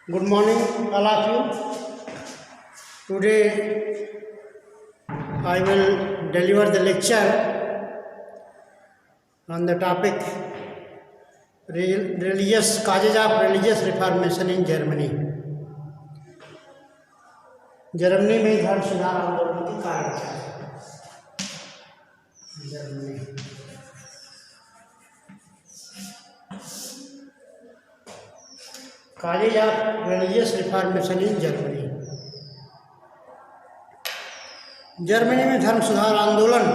Good morning, all of you. Today I will deliver the lecture on the topic religious causes of religious reformation in Germany. Germany में धर्म सुधार आंदोलन के कारण क्या है? Germany causes of religious reformation in Germany. Germany में धर्म सुधार आंदोलन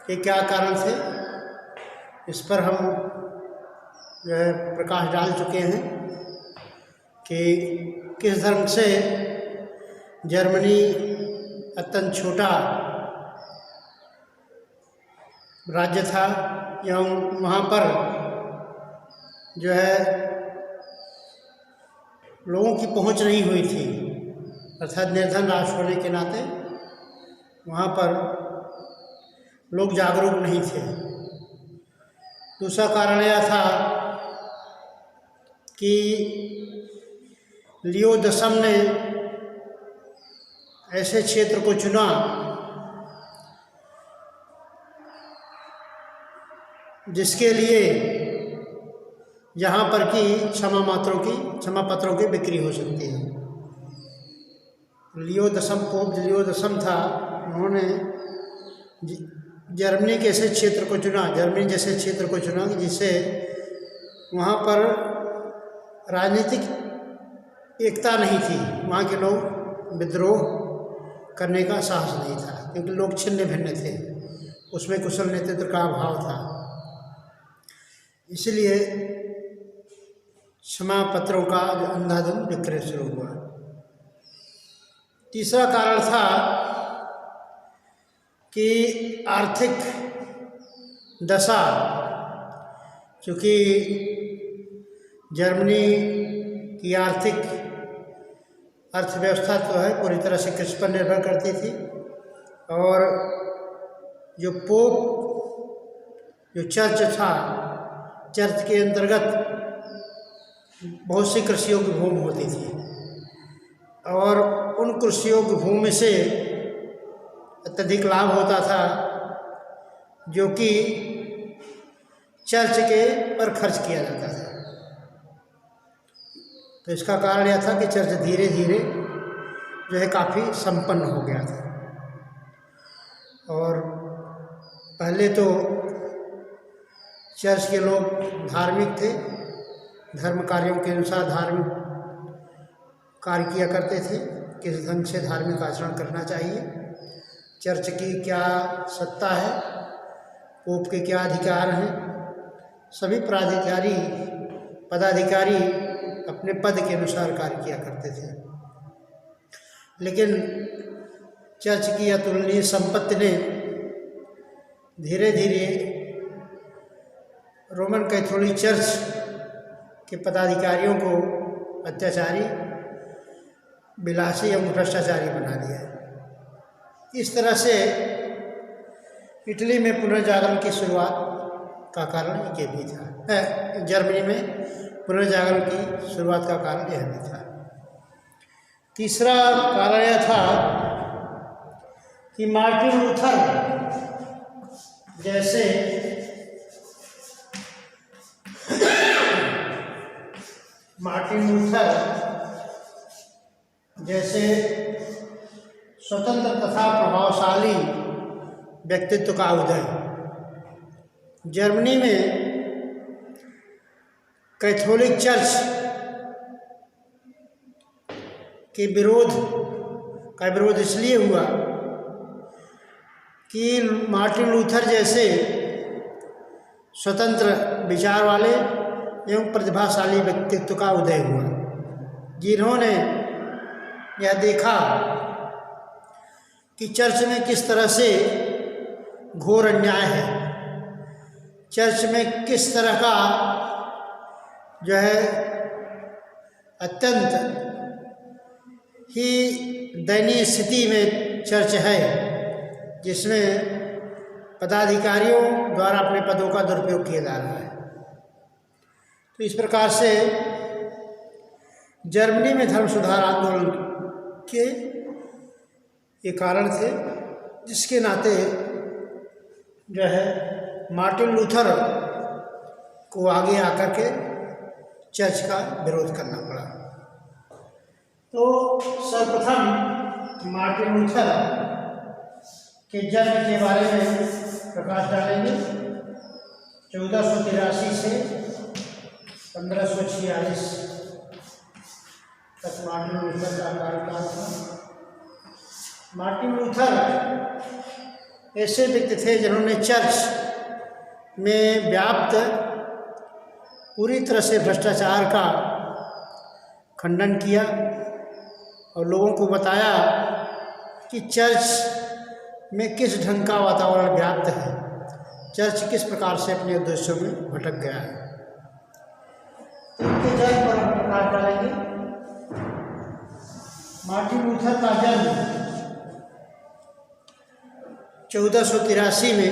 के क्या कारण थे, इस पर हम जो है प्रकाश डाल चुके हैं कि किस धर्म से जर्मनी अत्यंत छोटा राज्य था एवं वहाँ पर जो है लोगों की पहुँच नहीं हुई थी, अर्थात निर्धन राष्ट्र होने के नाते वहाँ पर लोग जागरूक नहीं थे। दूसरा कारण यह था कि लियो दशम ने ऐसे क्षेत्र को चुना जिसके लिए जहाँ पर कि क्षमा पत्रों की बिक्री हो सकती है। लियो दशम था, उन्होंने जर्मनी के ऐसे क्षेत्र को चुना, जर्मनी जैसे क्षेत्र को चुना कि जिससे वहाँ पर राजनीतिक एकता नहीं थी, वहाँ के लोग विद्रोह करने का साहस नहीं था क्योंकि लोग छिन्न भिन्न थे, उसमें कुशल नेतृत्व का अभाव था। इसलिए क्षमा पत्रों का अंधाधुंध विक्रय शुरू हुआ। तीसरा कारण था कि आर्थिक दशा, चूँकि जर्मनी की अर्थव्यवस्था तो है पूरी तरह से कृषि पर निर्भर करती थी और जो चर्च था, चर्च के अंतर्गत बहुत सी कृषि योग्य भूमि होती थी और उन कृषि योग्य भूमि से अत्यधिक लाभ होता था जो कि चर्च के पर खर्च किया जाता था। तो इसका कारण यह था कि चर्च धीरे धीरे जो है काफ़ी संपन्न हो गया था और पहले तो चर्च के लोग धार्मिक थे, धर्म कार्यों के अनुसार धार्मिक कार्य किया करते थे, किस ढंग से धार्मिक आचरण करना चाहिए, चर्च की क्या सत्ता है, पोप के क्या अधिकार हैं, सभी पदाधिकारी अपने पद के अनुसार कार्य किया करते थे। लेकिन चर्च की अतुलनीय संपत्ति ने धीरे धीरे रोमन कैथोलिक चर्च के पदाधिकारियों को अत्याचारी, विलासी एवं भ्रष्टाचारी बना दिया। इस तरह से इटली में पुनर्जागरण की शुरुआत का कारण ये भी था, जर्मनी में पुनर्जागरण की शुरुआत का कारण यह भी था। तीसरा कारण यह था कि मार्टिन लूथर जैसे स्वतंत्र तथा प्रभावशाली व्यक्तित्व का उदय। जर्मनी में कैथोलिक चर्च के विरोध इसलिए हुआ कि मार्टिन लूथर जैसे स्वतंत्र विचार वाले एवं प्रतिभाशाली व्यक्तित्व का उदय हुआ, जिन्होंने यह देखा कि चर्च में किस तरह से घोर अन्याय है, चर्च में किस तरह का जो है अत्यंत ही दयनीय स्थिति में चर्च है, जिसमें पदाधिकारियों द्वारा अपने पदों का दुरुपयोग किया जा रहा है। तो इस प्रकार से जर्मनी में धर्म सुधार आंदोलन के ये कारण थे, जिसके नाते जो है मार्टिन लूथर को आगे आकर के चर्च का विरोध करना पड़ा। तो सर्वप्रथम मार्टिन लूथर के जन्म के बारे में प्रकाश डालेंगे। 1483 से 1546 तक मार्टिन लूथर का कार्यकाल था। मार्टिन लूथर ऐसे व्यक्ति थे जिन्होंने चर्च में व्याप्त पूरी तरह से भ्रष्टाचार का खंडन किया और लोगों को बताया कि चर्च में किस ढंग का वातावरण व्याप्त है, चर्च किस प्रकार से अपने उद्देश्यों में भटक गया है। तो इनके जन्म पर हम प्रकाश डालेंगे। मार्टिन लूथर का जन्म 1483 में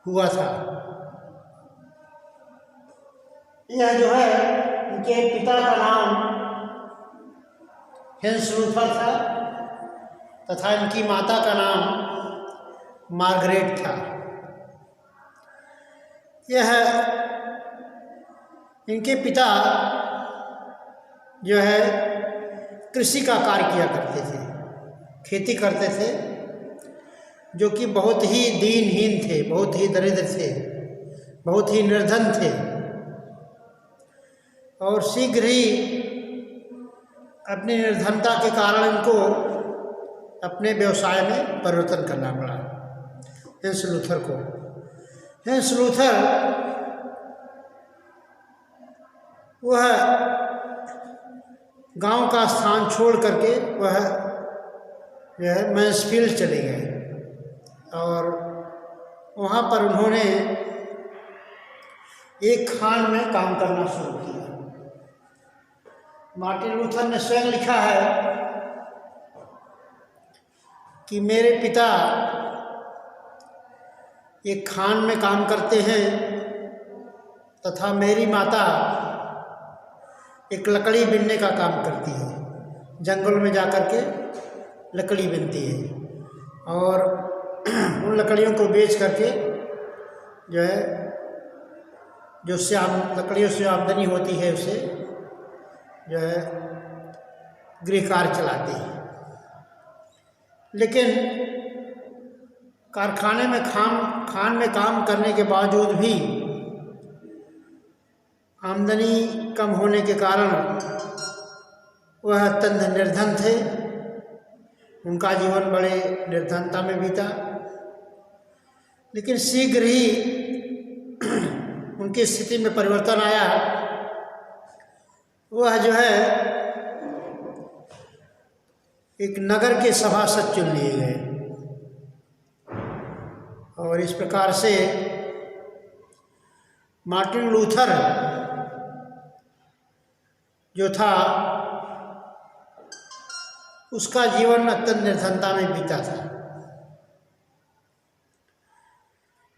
हुआ था। यह जो है, इनके पिता का नाम हेंस लूथर था तथा इनकी माता का नाम मार्गरेट था। यह इनके पिता जो है कृषि का कार्य किया करते थे, खेती करते थे, जो कि बहुत ही दीनहीन थे, बहुत ही दरिद्र थे, बहुत ही निर्धन थे और शीघ्र ही अपनी निर्धनता के कारण इनको अपने व्यवसाय में परिवर्तन करना पड़ा हेंस लूथर को। हेंस लूथर वह गांव का स्थान छोड़ करके वह जो है मैन्सफील्ड चले गए और वहाँ पर उन्होंने एक खान में काम करना शुरू किया। मार्टिन लूथर ने स्वयं लिखा है कि मेरे पिता एक खान में काम करते हैं तथा मेरी माता एक लकड़ी बिनने का काम करती है, जंगल में जाकर के लकड़ी बिनती है और उन लकड़ियों को बेच करके जो है जो लकड़ियों से आमदनी होती है उसे जो है गृह कार्य चलाती है। लेकिन कारखाने में खान में काम करने के बावजूद भी आमदनी कम होने के कारण वह अत्यंत निर्धन थे। उनका जीवन बड़े निर्धनता में बीता, लेकिन शीघ्र ही उनकी स्थिति में परिवर्तन आया। वह जो है एक नगर के सभासद चुन लिए गए और इस प्रकार से मार्टिन लूथर जो था उसका जीवन अत्यंत निर्धनता में बीता था।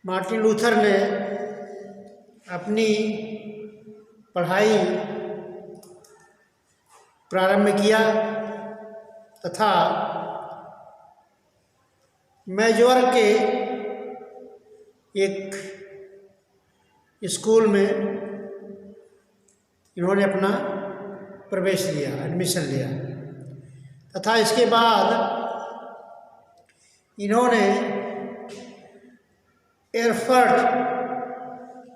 मार्टिन लूथर ने अपनी पढ़ाई प्रारंभ किया तथा मेजोर के एक स्कूल में इन्होंने अपना प्रवेश लिया, एडमिशन लिया तथा इसके बाद इन्होंने एरफर्ट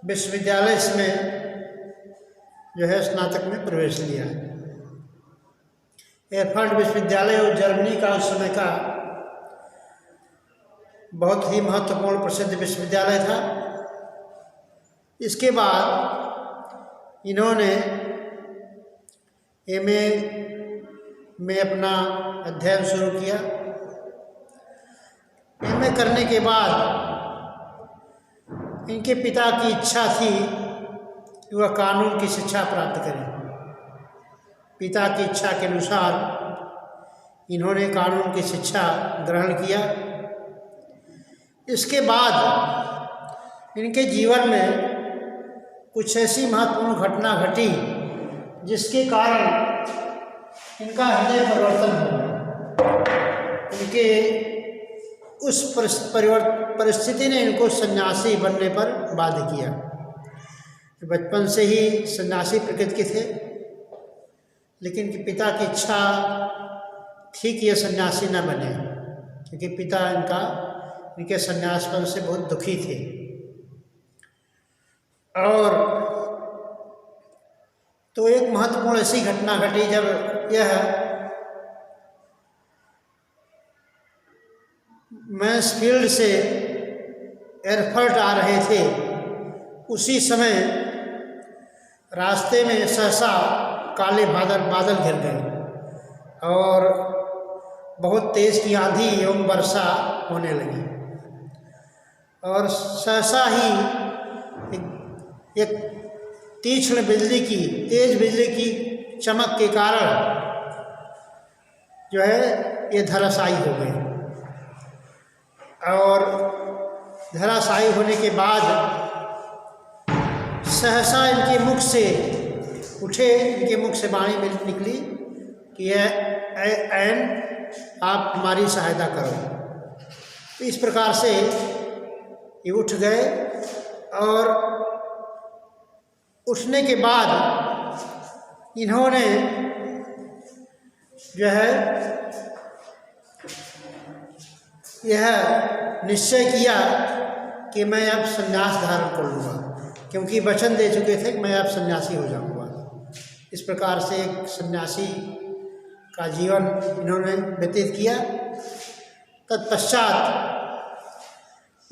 विश्वविद्यालय में जो है स्नातक में प्रवेश लिया। एरफर्ट विश्वविद्यालय और जर्मनी का उस समय का बहुत ही महत्वपूर्ण प्रसिद्ध विश्वविद्यालय था। इसके बाद इन्होंने एमए में अपना अध्ययन शुरू किया। एमए करने के बाद इनके पिता की इच्छा थी कि वह कानून की शिक्षा प्राप्त करें। पिता की इच्छा के अनुसार इन्होंने कानून की शिक्षा ग्रहण किया। इसके बाद इनके जीवन में कुछ ऐसी महत्वपूर्ण घटना घटी जिसके कारण इनका हृदय परिवर्तन हो गया। इनके उस परिस्थिति ने इनको सन्यासी बनने पर बाध्य किया। बचपन से ही सन्यासी प्रकृति के थे, लेकिन कि पिता की इच्छा थी कि ये सन्यासी न बने, क्योंकि पिता इनके सन्यासपन से बहुत दुखी थे। और तो एक महत्वपूर्ण ऐसी घटना घटी जब यह मैन्सफील्ड से एयरफर्ट आ रहे थे। उसी समय रास्ते में सहसा काले बादल घिर गए और बहुत तेज की आंधी एवं वर्षा होने लगी। और सहसा ही एक तीक्ष्ण तेज बिजली की चमक के कारण जो है ये धराशायी हो गए। और धराशायी होने के बाद सहसा इनके मुख से इनके मुख से वाणी निकली कि ऐन आप हमारी सहायता करो। तो इस प्रकार से ये उठ गए और उठने के बाद इन्होंने जो है यह निश्चय किया कि मैं अब संन्यास धारण कर लूँगा, क्योंकि वचन दे चुके थे कि मैं अब सन्यासी हो जाऊँगा। इस प्रकार से एक सन्यासी का जीवन इन्होंने व्यतीत किया। तत्पश्चात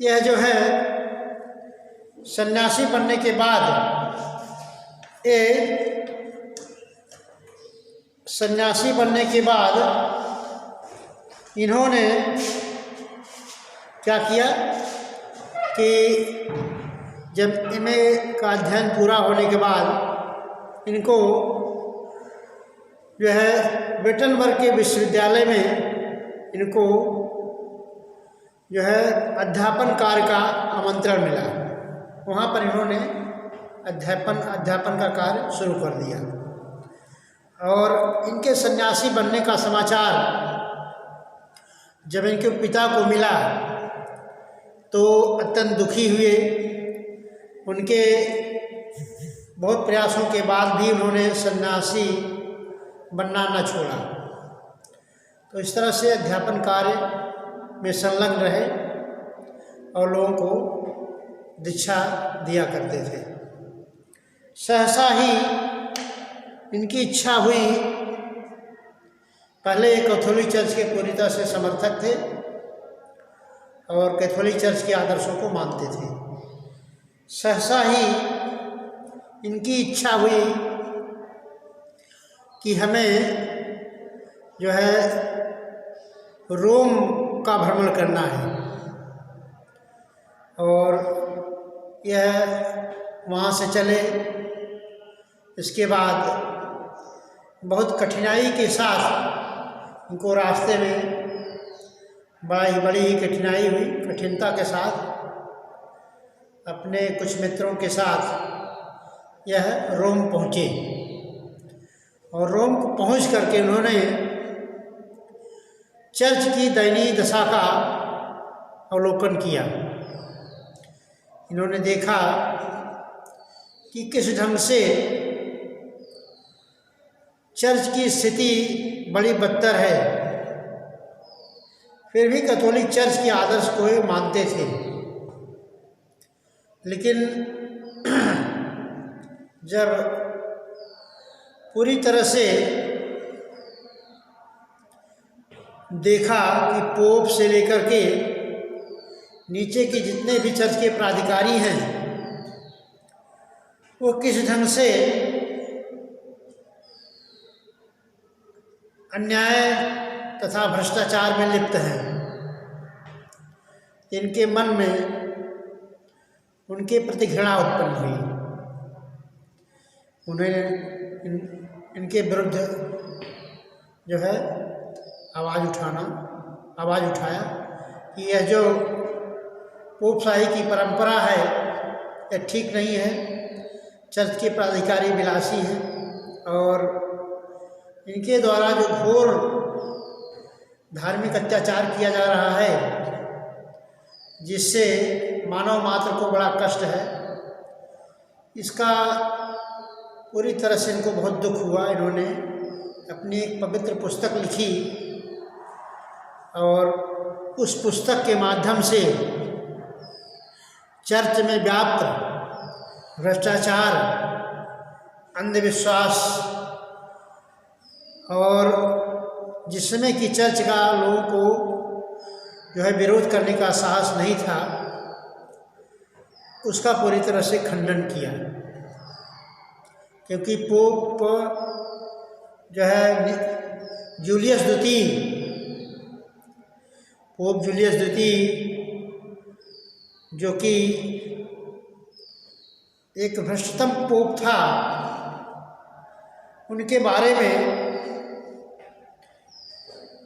यह जो है सन्यासी बनने के बाद इन्होंने क्या किया कि जब MA का अध्ययन पूरा होने के बाद इनको जो है विटनबर्ग के विश्वविद्यालय में इनको जो है अध्यापन कार्य का आमंत्रण मिला। वहाँ पर इन्होंने अध्यापन का कार्य शुरू कर दिया। और इनके सन्यासी बनने का समाचार जब इनके पिता को मिला तो अत्यंत दुखी हुए। उनके बहुत प्रयासों के बाद भी उन्होंने सन्यासी बनना न छोड़ा। तो इस तरह से अध्यापन कार्य में संलग्न रहे और लोगों को दीक्षा दिया करते थे। सहसा ही इनकी इच्छा हुई, पहले कैथोलिक चर्च के पूरी तरह से समर्थक थे और कैथोलिक चर्च के आदर्शों को मानते थे। सहसा ही इनकी इच्छा हुई कि हमें जो है रोम का भ्रमण करना है। और यह वहाँ से चले। इसके बाद बहुत कठिनाई के साथ उनको रास्ते में बड़ी ही कठिनाई हुई। कठिनता के साथ अपने कुछ मित्रों के साथ यह रोम पहुँचे। और रोम को पहुँच करके उन्होंने चर्च की दयनीय दशा का अवलोकन किया। इन्होंने देखा कि किस ढंग से चर्च की स्थिति बड़ी बदतर है। फिर भी कैथोलिक चर्च के आदर्श को ही मानते थे, लेकिन जब पूरी तरह से देखा कि पोप से लेकर के नीचे के जितने भी चर्च के प्राधिकारी हैं वो किस ढंग से अन्याय तथा भ्रष्टाचार में लिप्त हैं, इनके मन में उनके प्रति घृणा उत्पन्न हुई। उन्हें इनके विरुद्ध जो है आवाज़ उठाया कि यह जो पोपशाही की परंपरा है यह ठीक नहीं है। चर्च के प्राधिकारी विलासी हैं और इनके द्वारा जो घोर धार्मिक अत्याचार किया जा रहा है, जिससे मानव मात्र को बड़ा कष्ट है, इसका पूरी तरह से इनको बहुत दुख हुआ। इन्होंने अपनी एक पवित्र पुस्तक लिखी और उस पुस्तक के माध्यम से चर्च में व्याप्त भ्रष्टाचार, अंधविश्वास और जिसमें कि चर्च का लोगों को जो है विरोध करने का साहस नहीं था, उसका पूरी तरह से खंडन किया। क्योंकि पोप जो है जूलियस द्वितीय, पोप जूलियस द्वितीय, जो कि एक भ्रष्टतम पोप था, उनके बारे में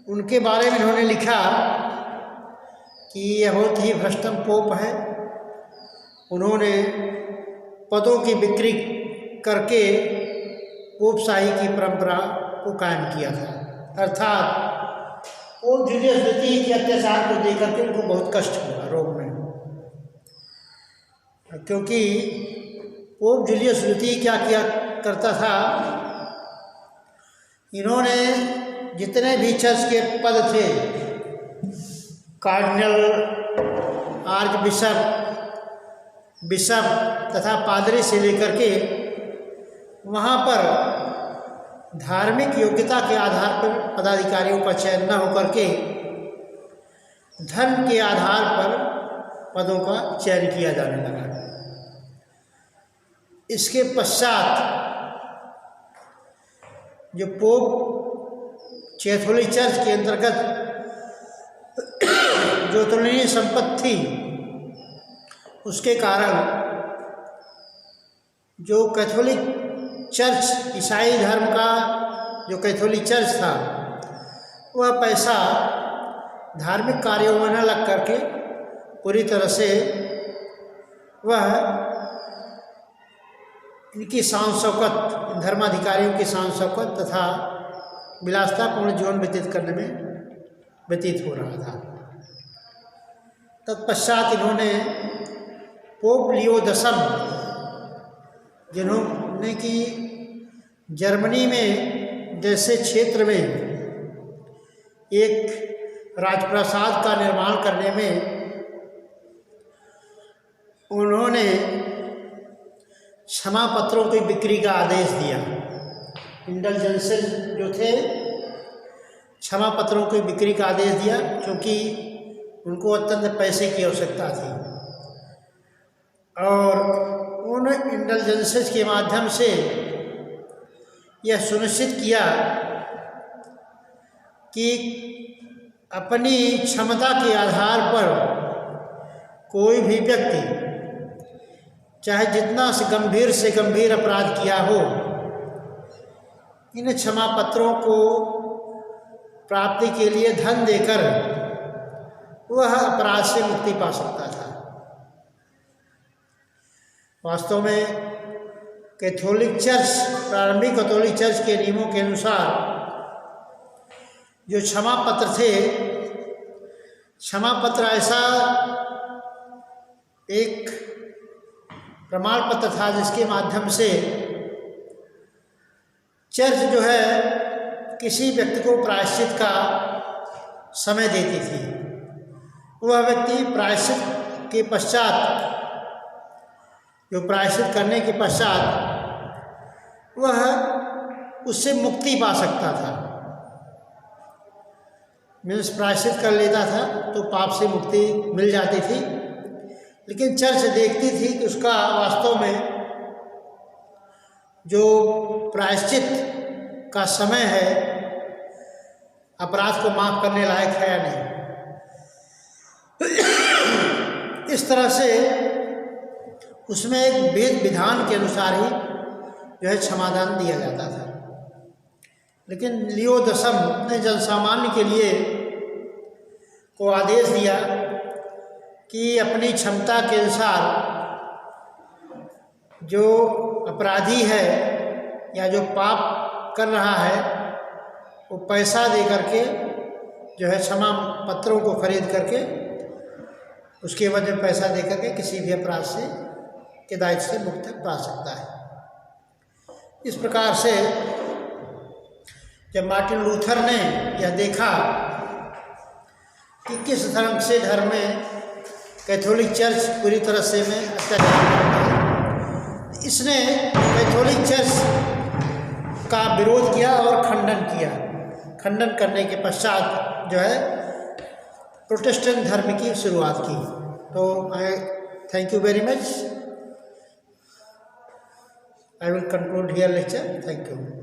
इन्होंने लिखा कि यह बहुत ही भ्रष्टतम पोप है। उन्होंने पदों की बिक्री करके पोपशाही की परंपरा को कायम किया था। अर्थात पोप जूलियस द्वितीय के अत्याचार को देख करके उनको बहुत कष्ट हुआ रोम में, क्योंकि पोप जूलियस द्वितीय क्या किया करता था, इन्होंने जितने भी चर्च के पद थे, कार्डिनल, आर्च बिशप तथा पादरी से लेकर के वहाँ पर धार्मिक योग्यता के आधार पर पदाधिकारियों का चयन न होकर के धन के आधार पर पदों का चयन किया जाने लगा। इसके पश्चात जो पोप कैथोलिक चर्च के अंतर्गत जो तुलनीय संपत्ति थी, उसके कारण जो कैथोलिक चर्च, ईसाई धर्म का जो कैथोलिक चर्च था, वह पैसा धार्मिक कार्यों में न लग करके पूरी तरह से वह इनकी शान शौकत, धर्माधिकारियों की शान शौकत तथा विलासतापूर्ण जीवन व्यतीत करने में व्यतीत हो रहा था। तत्पश्चात इन्होंने पोप लियो X, जिन्होंने कि जर्मनी में जैसे क्षेत्र में एक राजप्रासाद का निर्माण करने में उन्होंने क्षमा पत्रों की बिक्री का आदेश दिया। इंडल्जेंसेस जो थे, क्षमा पत्रों की बिक्री का आदेश दिया, क्योंकि उनको अत्यंत पैसे की आवश्यकता थी। और उन इंडल्जेंसेस के माध्यम से यह सुनिश्चित किया कि अपनी क्षमता के आधार पर कोई भी व्यक्ति चाहे जितना से गंभीर अपराध किया हो, इन क्षमा पत्रों को प्राप्ति के लिए धन देकर वह अपराध से मुक्ति पा सकता था। वास्तव में कैथोलिक चर्च, प्रारंभिक कैथोलिक चर्च के नियमों के अनुसार जो क्षमा पत्र थे, क्षमा पत्र ऐसा एक प्रमाण पत्र था जिसके माध्यम से चर्च जो है किसी व्यक्ति को प्रायश्चित का समय देती थी। वह व्यक्ति प्रायश्चित के पश्चात, जो प्रायश्चित करने के पश्चात वह उससे मुक्ति पा सकता था। मीन्स प्रायश्चित कर लेता था तो पाप से मुक्ति मिल जाती थी। लेकिन चर्च देखती थी कि उसका वास्तव में जो प्रायश्चित का समय है अपराध को माफ करने लायक है या नहीं। इस तरह से उसमें एक वेद विधान के अनुसार ही जो है क्षमादान दिया जाता था। लेकिन लियो X ने जनसामान्य के लिए को आदेश दिया कि अपनी क्षमता के अनुसार जो अपराधी है या जो पाप कर रहा है वो पैसा दे करके जो है क्षमा पत्रों को खरीद करके उसके एवज में पैसा दे करके किसी भी अपराध से के दायित्व से मुक्ति पा सकता है। इस प्रकार से जब मार्टिन लूथर ने यह देखा कि किस धर्म से धर्म में कैथोलिक चर्च पूरी तरह से में अत्याचार करता है, इसने कैथोलिक चर्च का विरोध किया और खंडन किया। खंडन करने के पश्चात जो है प्रोटेस्टेंट धर्म की शुरुआत की। तो आई thank you very much. I will conclude here lecture. Thank you.